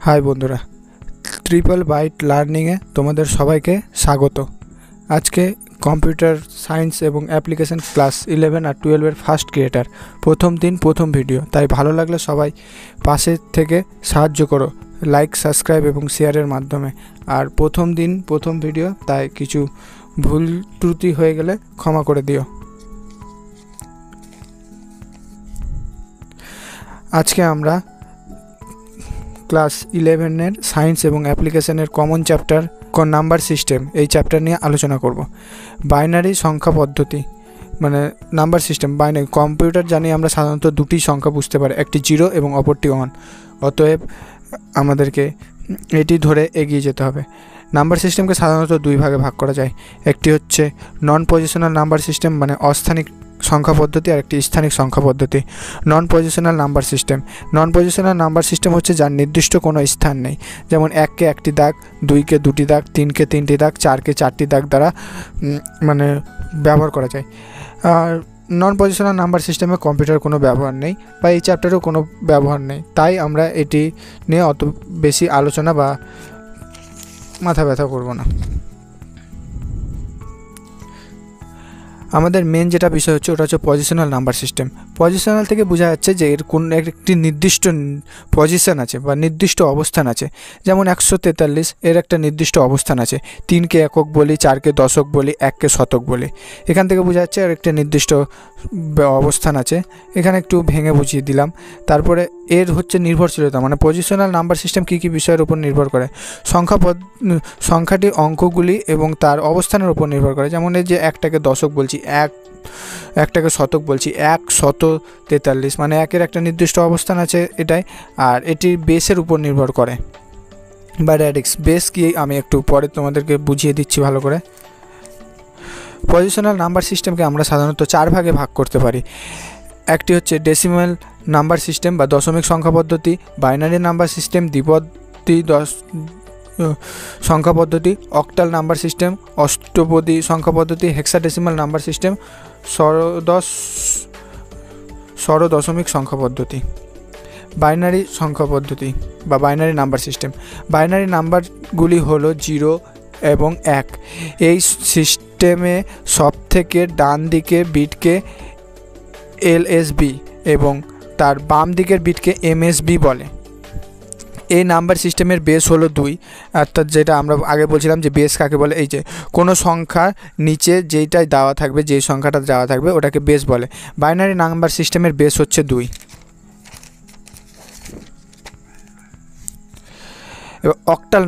High বন্ধুরা, triple byte লার্নিংয়ে তোমাদের সবাইকে স্বাগত। আজকে কম্পিউটার সায়েন্স এবং অ্যাপ্লিকেশন ক্লাস 11 আর 12-এর ফার্স্ট ক্রিয়েটার, প্রথম দিন প্রথম ভিডিও। তাই ভালো লাগলে সবাই পাশে থেকে সাহায্য করো লাইক, সাবস্ক্রাইব এবং শেয়ারের মাধ্যমে। আর প্রথম দিন প্রথম ভিডিও, তাই কিছু ভুল ত্রুটি হয়ে গেলে ক্ষমা করে দিও। আজকে আমরা ক্লাস 11-এর সায়েন্স এবং অ্যাপ্লিকেশনের কমন চ্যাপ্টার নাম্বার সিস্টেম, এই চ্যাপ্টার নিয়ে আলোচনা করব। বাইনারি সংখ্যা পদ্ধতি মানে নাম্বার সিস্টেম। বাইনারি কম্পিউটার জানি আমরা সাধারণত দুটি সংখ্যা বুঝতে পারি, একটি 0 এবং অপরটি 1। অতএব আমাদেরকে এটি ধরে এগিয়ে যেতে হবে। নাম্বার সিস্টেমকে সাধারণত দুই ভাগে ভাগ করা যায়। একটি হচ্ছে নন পজিশনাল নাম্বার সিস্টেম মানে অস্থানিক সংখ্যা পদ্ধতি, আর একটি স্থানিক সংখ্যা পদ্ধতি নন পজিশনাল নাম্বার সিস্টেম। নন পজিশনাল নাম্বার সিস্টেম হচ্ছে যার নির্দিষ্ট কোনো স্থান নেই, যেমন 1-কে 1টি দাগ, 2-কে 2টি দাগ, 3-কে 3টি দাগ, 4-কে 4টি দাগ দ্বারা মানে ব্যবহার করা যায়। আর নন পজিশনাল নাম্বার সিস্টেমে কম্পিউটার কোনো ব্যবহার নেই বা এই চ্যাপ্টারেও কোনো ব্যবহার নেই, তাই আমরা এটি নিয়ে অত বেশি আলোচনা বা মাথা ব্যথা করব না। আমাদের মেন যেটা বিষয় হচ্ছে ওটা হচ্ছে পজিশনাল নাম্বার সিস্টেম। পজিশনাল থেকে বোঝা যাচ্ছে যে এর কোন একটি নির্দিষ্ট পজিশন আছে বা নির্দিষ্ট অবস্থান আছে। যেমন 143 এর একটা নির্দিষ্ট অবস্থান আছে। 3-কে একক বলি, 4-কে দশক বলি, 1-কে শতক বলি। এখান থেকে বোঝা যাচ্ছে এর একটা নির্দিষ্ট অবস্থান আছে। এখানে একটু ভেঙে বুঝিয়ে দিলাম। তারপরে এর হচ্ছে নির্ভরশীলতা, মানে পজিশনাল নাম্বার সিস্টেম কী কী বিষয়ের উপর নির্ভর করে। সংখ্যাটি অঙ্কগুলি এবং তার অবস্থানের উপর নির্ভর করে। যেমন এই যে 1টাকে দশক বলছি, 1টাকে শতক বলছি, 143 মানে 1-এর একটা নির্দিষ্ট অবস্থান আছে এটাই। আর এটি বেসের উপর নির্ভর করে বা র্যাডিক্স। বেস কি আমি একটু পরে তোমাদেরকে বুঝিয়ে দিচ্ছি ভালো করে। পজিশনাল নাম্বার সিস্টেমকে আমরা সাধারণত 4 ভাগে ভাগ করতে পারি। একটি হচ্ছে ডেসিমাল নাম্বার সিস্টেম বা দশমিক সংখ্যা পদ্ধতি, বাইনারি নাম্বার সিস্টেম, দ্বিপদী সংখ্যা পদ্ধতি, অক্টাল নাম্বার সিস্টেম, অষ্টপদী সংখ্যা পদ্ধতি, হেক্সাডেসিমাল নাম্বার সিস্টেম, ষড়দশমিক সংখ্যা পদ্ধতি। বাইনারি সংখ্যা পদ্ধতি বা বাইনারি নাম্বার সিস্টেম। বাইনারি নাম্বারগুলি হলো 0 এবং 1। এই সিস্টেমে সবথেকে ডান দিকের বিটকে এলএসবি এবং তার বাম দিকের বিটকে এমএসবি বলে। এই নাম্বার সিস্টেমের বেস হলো 2, অর্থাৎ যেটা আমরা আগে বলছিলাম যে বেস কাকে বলে। এই যে কোনো সংখ্যার নিচে যেইটাই দেওয়া থাকবে, যেই সংখ্যাটা দেওয়া থাকবে ওটাকে বেস বলে। বাইনারি নাম্বার সিস্টেমের বেস হচ্ছে 2। এবার অক্টাল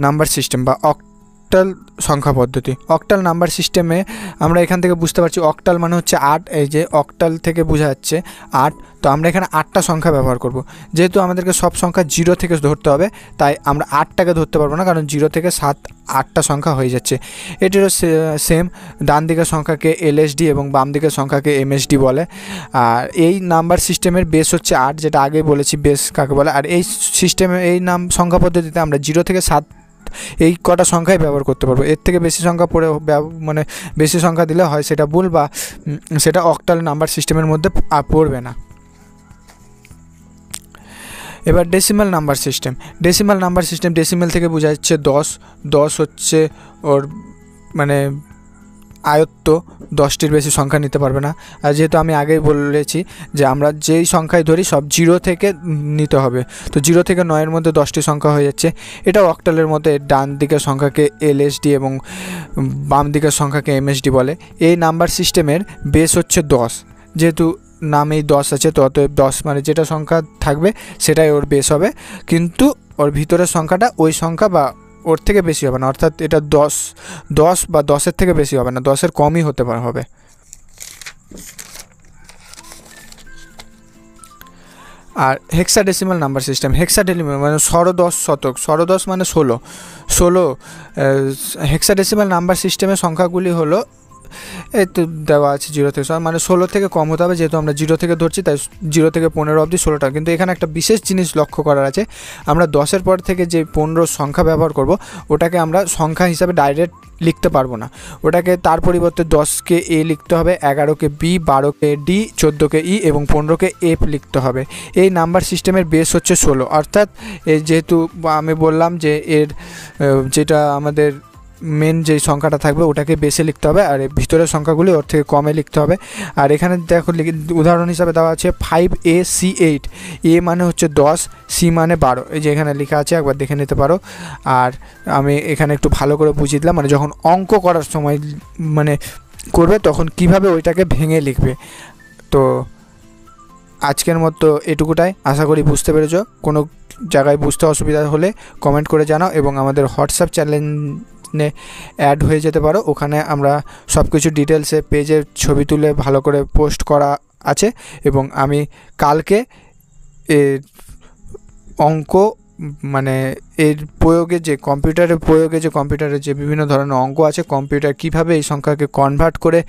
নাম্বার সিস্টেম বা অক্টাল সংখ্যা পদ্ধতি। অক্টাল নাম্বার সিস্টেমে আমরা এখান থেকে বুঝতে পারছি অক্টাল মানে হচ্ছে 8। এই যে অক্টাল থেকে বোঝা যাচ্ছে 8। তো আমরা এখানে 8টা সংখ্যা ব্যবহার করব। যেহেতু আমাদেরকে সব সংখ্যা 0 থেকে ধরতে হবে, তাই আমরা 8টাকে ধরতে পারবো না, কারণ 0 থেকে 7-8টা সংখ্যা হয়ে যাচ্ছে। এটিরও সেম, ডান দিকের সংখ্যাকে এলএসডি এবং বাম দিকের সংখ্যাকে এমএসডি বলে। আর এই নাম্বার সিস্টেমের বেস হচ্ছে 8, যেটা আগেই বলেছি বেস কাকে বলে। আর এই সিস্টেমে এই সংখ্যা পদ্ধতিতে আমরা 0 থেকে 7 এই কটা সংখ্যাই ব্যবহার করতে পারবো। এর থেকে বেশি সংখ্যা পড়ে মানে বেশি সংখ্যা দিলে হয় সেটা ভুল বা সেটা অক্টাল নাম্বার সিস্টেমের মধ্যে পড়বে না। এবার decimal number system. Decimal number system, decimal থেকে বোঝা যাচ্ছে 10। 10 হচ্ছে ওর মানে আয়ত্ত, 10টির বেশি সংখ্যা নিতে পারবে না। আর যেহেতু আমি আগেই বলেছি যে আমরা যেই সংখ্যায় ধরি সব 0 থেকে নিতে হবে, তো 0 থেকে 9-এর মধ্যে 10টি সংখ্যা হয়ে যাচ্ছে। এটাও অক্টালের মধ্যে ডান দিকের সংখ্যাকে এলএসডি এবং বাম দিকের সংখ্যাকে এমএসডি বলে। এই নাম্বার সিস্টেমের বেস হচ্ছে 10। যেহেতু নামেই 10 আছে, তো অতএব 10 মানে যেটা সংখ্যা থাকবে সেটাই ওর বেস হবে, কিন্তু ওর ভিতরের সংখ্যাটা ওই সংখ্যা বা ওর থেকে বেশি হবে না। অর্থাৎ এটা 10 বা 10-এর থেকে বেশি হবে না, 10-এর কমই হতে হবে। আর হেক্সাডেসিমাল নাম্বার সিস্টেম। হেক্সাডেসিমাল মানে ষড়দশ শতক, ষড়দশ মানে 16। হেক্সাডেসিমাল নাম্বার সিস্টেমের সংখ্যাগুলি হলো এই তো দেওয়া আছে 0 থেকে 16, মানে 16 থেকে কম হতে হবে, যেহেতু আমরা 0 থেকে ধরছি তাই 0 থেকে 15 অবধি 16টা। কিন্তু এখানে একটা বিশেষ জিনিস লক্ষ্য করার আছে, আমরা 10-এর পর থেকে যে 15 সংখ্যা ব্যবহার করব ওটাকে আমরা সংখ্যা হিসাবে ডাইরেক্ট লিখতে পারবো না, ওটাকে তার পরিবর্তে 10কে এ লিখতে হবে, 11কে বি, 12কে ডি, 14কে ই এবং 15কে এফ লিখতে হবে। এই নাম্বার সিস্টেমের বেস হচ্ছে 16, অর্থাৎ যেহেতু আমি বললাম যে এর যেটা আমাদের মেন যে সংখ্যাটা থাকবে ওটাকে বেসে লিখতে হবে, আর ভিতরের সংখ্যাগুলি ওর থেকে কমে লিখতে হবে। আর এখানে দেখো উদাহরণ হিসাবে দেওয়া আছে 5AC8, এ মানে হচ্ছে 10, সি মানে 12, এই যে এখানে লেখা আছে, একবার দেখে নিতে পারো। আর আমি এখানে একটু ভালো করে বুঝিয়ে দিলাম, মানে যখন অঙ্ক করার সময় মানে করবে তখন কিভাবে ওইটাকে ভেঙে লিখবে। তো আজকের মতো এটুকুটাই, আশা করি বুঝতে পেরেছো। কোনো জায়গায় বুঝতে অসুবিধা হলে কমেন্ট করে জানাও এবং আমাদের হোয়াটসঅ্যাপ চ্যানেলে অ্যাড হয়ে যেতে পারো, ওখানে আমরা সব কিছু ডিটেলসে পেজের ছবি তুলে ভালো করে পোস্ট করা আছে। এবং আমি কালকে অঙ্ক মানে এর প্রয়োগে যে কম্পিউটারের যে বিভিন্ন ধরনের অঙ্ক আছে, কম্পিউটার কিভাবে এই সংখ্যাকে কনভার্ট করে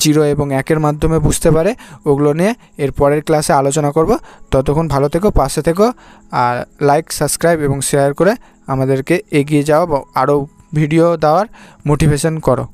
0 এবং 1-এর মাধ্যমে বুঝতে পারে, ওগুলো নিয়ে এর পরের ক্লাসে আলোচনা করব। ততক্ষণ ভালো থেকো, পাশে থেকো, আর লাইক, সাবস্ক্রাইব এবং শেয়ার করে আমাদেরকে এগিয়ে যাওয়া বা আরও ভিডিও দেওয়ার মোটিভেশন করো।